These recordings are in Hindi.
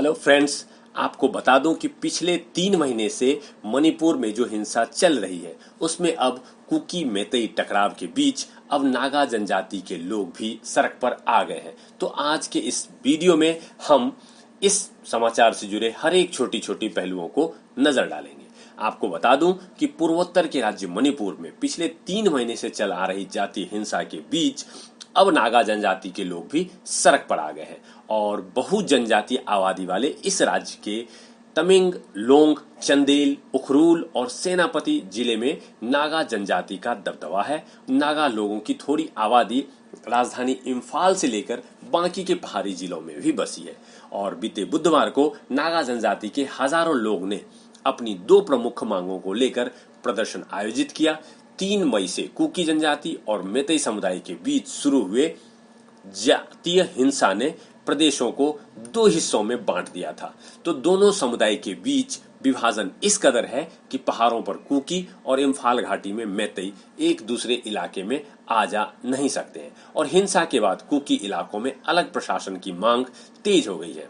हेलो फ्रेंड्स, आपको बता दूं कि पिछले 3 महीने से मणिपुर में जो हिंसा चल रही है उसमें अब कुकी मेतई टकराव के बीच अब नागा जनजाति के लोग भी सड़क पर आ गए हैं। तो आज के इस वीडियो में हम इस समाचार से जुड़े हर एक छोटी छोटी पहलुओं को नजर डालेंगे। आपको बता दूं कि पूर्वोत्तर के राज्य मणिपुर में पिछले 3 महीने से चल आ रही जातीय हिंसा के बीच अब नागा जनजाति के लोग भी सड़क पर आ गए हैं और बहु जनजातीय आबादी वाले इस राज्य के तमिंग, लोंग, चंदेल, उखरूल और सेनापति जिले में नागा जनजाति का दबदबा है। नागा लोगों की थोड़ी आबादी राजधानी इम्फाल से लेकर बाकी के पहाड़ी जिलों में भी बसी है और बीते बुधवार को नागा जनजाति के हजारों लोग ने अपनी 2 प्रमुख मांगों को लेकर प्रदर्शन आयोजित किया। 3 मई से कुकी जनजाति और मेतई समुदाय के बीच शुरू हुए जातीय हिंसा ने प्रदेशों को 2 हिस्सों में बांट दिया था। तो दोनों समुदाय के बीच विभाजन इस कदर है कि पहाड़ों पर कुकी और इम्फाल घाटी में मेतई एक दूसरे इलाके में आ जा नहीं सकते हैं और हिंसा के बाद कुकी इलाकों में अलग प्रशासन की मांग तेज हो गई है।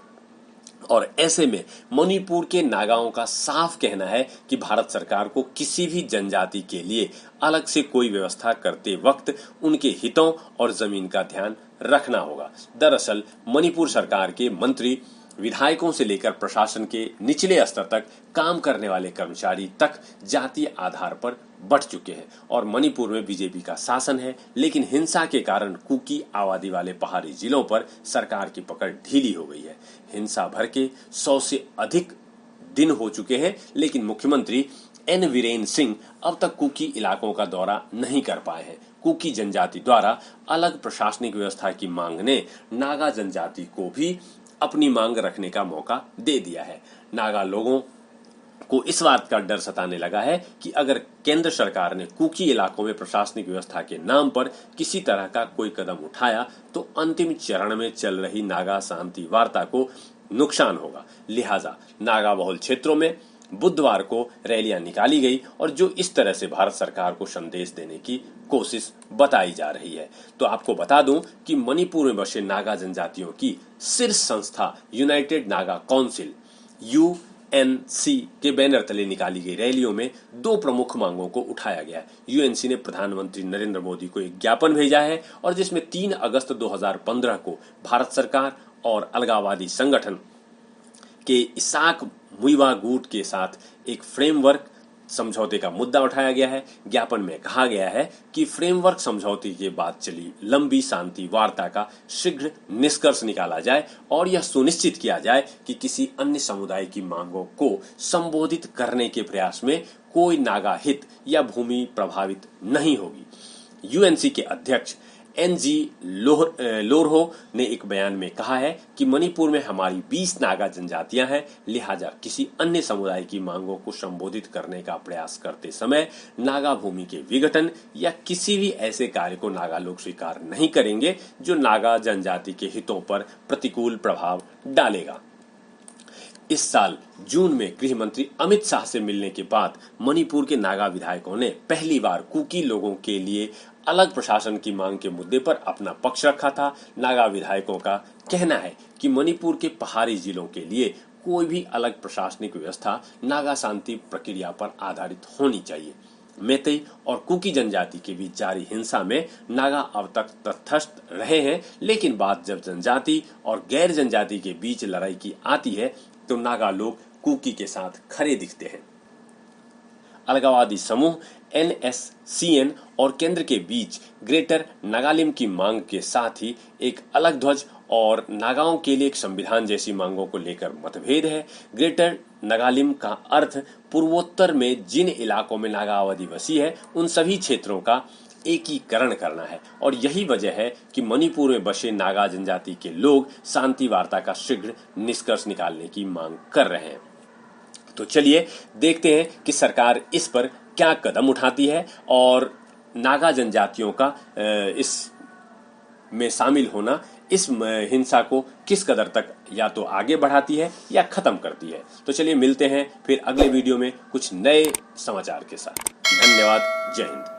और ऐसे में मणिपुर के नागाओं का साफ कहना है कि भारत सरकार को किसी भी जनजाति के लिए अलग से कोई व्यवस्था करते वक्त उनके हितों और जमीन का ध्यान रखना होगा। दरअसल मणिपुर सरकार के मंत्री, विधायकों से लेकर प्रशासन के निचले स्तर तक काम करने वाले कर्मचारी तक जातीय आधार पर बढ़ चुके हैं और मणिपुर में बीजेपी का शासन है, लेकिन हिंसा के कारण कुकी आबादी वाले पहाड़ी जिलों पर सरकार की पकड़ ढीली हो गई है। हिंसा भर के 100 से अधिक दिन हो चुके हैं, लेकिन मुख्यमंत्री एन वीरेन सिंह अब तक कुकी इलाकों का दौरा नहीं कर पाए हैं। कुकी जनजाति द्वारा अलग प्रशासनिक व्यवस्था की मांग ने नागा जनजाति को भी अपनी मांग रखने का मौका दे दिया है। नागा लोगों को इस बात का डर सताने लगा है कि अगर केंद्र सरकार ने कुकी इलाकों में प्रशासनिक व्यवस्था के नाम पर किसी तरह का कोई कदम उठाया तो अंतिम चरण में चल रही नागा शांति वार्ता को नुकसान होगा। लिहाजा नागा बहुल क्षेत्रों में बुधवार को रैलियां निकाली गई और जो इस तरह से भारत सरकार को संदेश देने की कोशिश बताई जा रही है। तो आपको बता दूं कि मणिपुर में बसे नागा जनजातियों की शीर्ष संस्था यूनाइटेड नागा काउंसिल यूएनसी के बैनर तले निकाली गई रैलियों में 2 प्रमुख मांगों को उठाया गया। यूएनसी ने प्रधानमंत्री नरेंद्र मोदी को एक ज्ञापन भेजा है और जिसमें 3 अगस्त 2015 को भारत सरकार और अलगाववादी संगठन के इसाक मुइवा गुट के साथ एक फ्रेमवर्क समझौते का मुद्दा उठाया गया है। ज्ञापन में कहा गया है कि फ्रेमवर्क समझौते के बाद चली लंबी शांति वार्ता का शीघ्र निष्कर्ष निकाला जाए और यह सुनिश्चित किया जाए कि किसी अन्य समुदाय की मांगों को संबोधित करने के प्रयास में कोई नागा हित या भूमि प्रभावित नहीं होगी। यूएनसी के अध्यक्ष एनजी लोरहो ने एक बयान में कहा है कि मणिपुर में हमारी 20 नागा जनजातियां हैं, लिहाजा किसी अन्य समुदाय की मांगों को संबोधित करने का प्रयास करते समय नागा भूमि के विघटन या किसी भी ऐसे कार्य को नागा लोग स्वीकार नहीं करेंगे जो नागा जनजाति के हितों पर प्रतिकूल प्रभाव डालेगा। इस साल जून में गृह मंत्री अमित शाह से मिलने के बाद मणिपुर के नागा विधायकों ने पहली बार कुकी लोगों के लिए अलग प्रशासन की मांग के मुद्दे पर अपना पक्ष रखा था। नागा विधायकों का कहना है कि मणिपुर के पहाड़ी जिलों के लिए कोई भी अलग प्रशासनिक व्यवस्था नागा शांति प्रक्रिया पर आधारित होनी चाहिए। मेतई और कुकी जनजाति के बीच जारी हिंसा में नागा अब तक तटस्थ रहे हैं, लेकिन बात जब जनजाति और गैर जनजाति के बीच लड़ाई की आती है तो नागा लोग कुकी के साथ खड़े दिखते हैं। अलगाववादी समूह एनएससीएन और केंद्र के बीच ग्रेटर नागालिम की मांग के साथ ही एक अलग ध्वज और नागाओं के लिए एक संविधान जैसी मांगों को लेकर मतभेद है। ग्रेटर नागालिम का अर्थ पूर्वोत्तर में जिन इलाकों में नागा आबादी बसी है उन सभी क्षेत्रों का एकीकरण करना है और यही वजह है कि मणिपुर में बसे नागा जनजाति के लोग शांति वार्ता का शीघ्र निष्कर्ष निकालने की मांग कर रहे हैं। तो चलिए देखते हैं कि सरकार इस पर क्या कदम उठाती है और नागा जनजातियों का इस में शामिल होना इस हिंसा को किस कदर तक या तो आगे बढ़ाती है या खत्म करती है। तो चलिए मिलते हैं फिर अगले वीडियो में कुछ नए समाचार के साथ। धन्यवाद। जय हिंद।